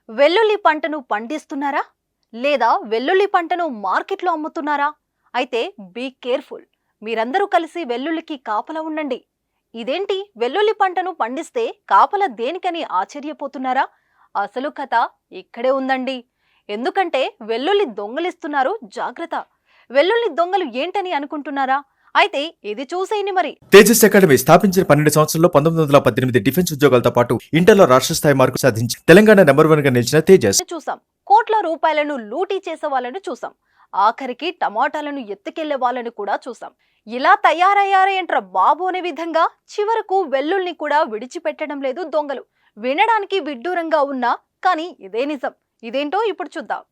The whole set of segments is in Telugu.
వెల్లుల్లి పంటను పండిస్తున్నారా? లేదా వెల్లుల్లి పంటను మార్కెట్లో అమ్ముతున్నారా? అయితే బీ కేర్ఫుల్. మీరందరూ కలిసి వెల్లుల్లికి కాపలా ఉండండి. ఇదేంటి వెల్లుల్లి పంటను పండిస్తే కాపలా దేనికని ఆశ్చర్యపోతున్నారా? అసలు కథ ఇక్కడే ఉందండి. ఎందుకంటే వెల్లుల్లి దొంగలిస్తున్నారు, జాగ్రత్త. వెల్లుల్లి దొంగలు ఏంటని అనుకుంటున్నారా? అయితే ఇది చూసేయండి మరి. తేజస్ అకాడమీ స్థాపించిన 12 సంవత్సరంలో 1918 డిఫెన్స్ ఉద్యోగాలతో పాటు ఇంటర్లో రాష్ట్ర స్థాయి మార్కు సాధించి తెలంగాణ నెంబర్ 1 గా నిలిచిన తేజస్ చూసాం, కోట్ల రూపాయలను లూటీ చేసే వాళ్ళను చూసాం, ఆఖరికి టమాటాలను ఎత్తుకెళ్లే వాళ్ళని కూడా చూసాం. ఇలా తయారయ్యారేంట్రా బాబు అనే విధంగా చివరకు వెల్లుల్ని కూడా విడిచిపెట్టడం లేదు దొంగలు. వినడానికి విడ్డూరంగా ఉన్నా కానీ ఇదే నిజం. ఇదేంటో ఇప్పుడు చూద్దాం.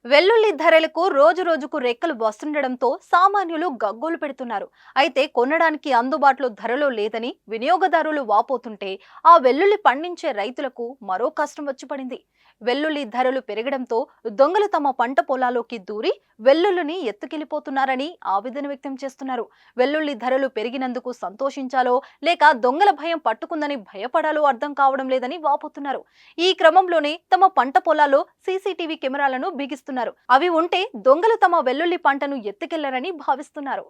వెల్లుల్లి ధరలకు రోజు రోజుకు రెక్కలు వస్తుండడంతో సామాన్యులు గగ్గోలు పెడుతున్నారు. అయితే కొనడానికి అందుబాటులో ధరలో లేదని వినియోగదారులు వాపోతుంటే ఆ వెల్లుల్లి పండించే రైతులకు మరో కష్టం వచ్చి పడింది. వెల్లుల్లి ధరలు పెరగడంతో దొంగలు తమ పంట పొలాల్లోకి దూరి వెల్లుల్లిని ఎత్తుకెళ్లిపోతున్నారని ఆవేదన వ్యక్తం చేస్తున్నారు. వెల్లుల్లి ధరలు పెరిగినందుకు సంతోషించాలో లేక దొంగల భయం పట్టుకుందని భయపడాలో అర్థం కావడం లేదని వాపోతున్నారు. ఈ క్రమంలోనే తమ పంట పొలాల్లో సీసీటీవీ కెమెరాలను బిగిస్తున్నారు. అవి ఉంటే దొంగలు తమ వెల్లుల్లి పంటను ఎత్తుకెళ్లరని భావిస్తున్నారు.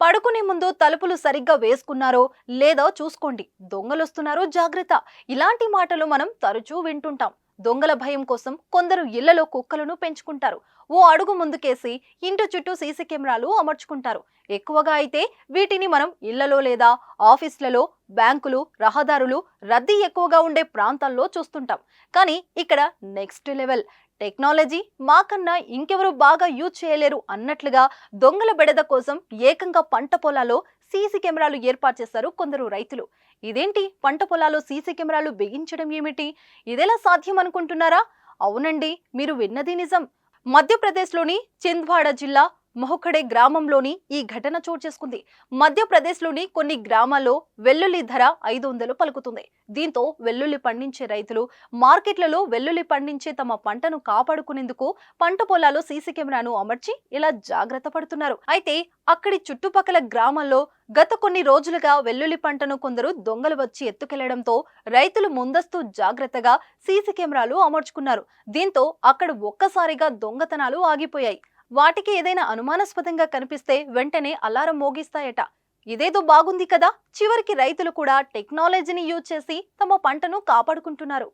పడుకునే ముందు తలుపులు సరిగ్గా వేసుకున్నారో లేదో చూసుకోండి, దొంగలొస్తున్నారో జాగ్రత్త. ఇలాంటి మాటలు మనం తరచూ వింటుంటాం. దొంగల భయం కోసం కొందరు ఇళ్లలో కుక్కలను పెంచుకుంటారు. ఓ అడుగు ముందుకేసి ఇంటి చుట్టూ సీసీ కెమెరాలు అమర్చుకుంటారు. ఎక్కువగా అయితే వీటిని మనం ఇళ్లలో లేదా ఆఫీసులలో, బ్యాంకులు, రహదారులు రద్దీ ఎక్కువగా ఉండే ప్రాంతాల్లో చూస్తుంటాం. కానీ ఇక్కడ నెక్స్ట్ లెవెల్ టెక్నాలజీ మాకన్నా ఇంకెవరు బాగా యూజ్ చేయలేరు అన్నట్లుగా దొంగల బెడద కోసం ఏకంగా పంట పొలాల్లో సీసీ కెమెరాలు ఏర్పాటు చేశారు కొందరు రైతులు. ఇదేంటి పంట పొలాల్లో సీసీ కెమెరాలు బిగించడం ఏమిటి? ఇదెలా సాధ్యం అనుకుంటున్నారా? అవునండి, మీరు విన్నది నిజం. మధ్యప్రదేశ్లోని చింద్వాడ జిల్లా మొహఖడే గ్రామంలోని ఈ ఘటన చోటు చేసుకుంది. మధ్యప్రదేశ్లోని కొన్ని గ్రామాల్లో వెల్లుల్లి ధర 500 పలుకుతుంది. దీంతో వెల్లుల్లి పండించే రైతులు మార్కెట్లలో వెల్లుల్లి పండించే తమ పంటను కాపాడుకునేందుకు పంట పొలాల్లో సీసీ కెమెరాను అమర్చి ఇలా జాగ్రత్త పడుతున్నారు. అయితే అక్కడి చుట్టుపక్కల గ్రామాల్లో గత కొన్ని రోజులుగా వెల్లుల్లి పంటను కొందరు దొంగలు వచ్చి ఎత్తుకెళ్లడంతో రైతులు ముందస్తు జాగ్రత్తగా సీసీ కెమెరాలు అమర్చుకున్నారు. దీంతో అక్కడ ఒక్కసారిగా దొంగతనాలు ఆగిపోయాయి. వాటికి ఏదైనా అనుమానాస్పదంగా కనిపిస్తే వెంటనే అలారం మోగిస్తాయట. ఇదేదో బాగుంది కదా. చివరికి రైతులు కూడా టెక్నాలజీని యూజ్ చేసి తమ పంటను కాపాడుకుంటున్నారు.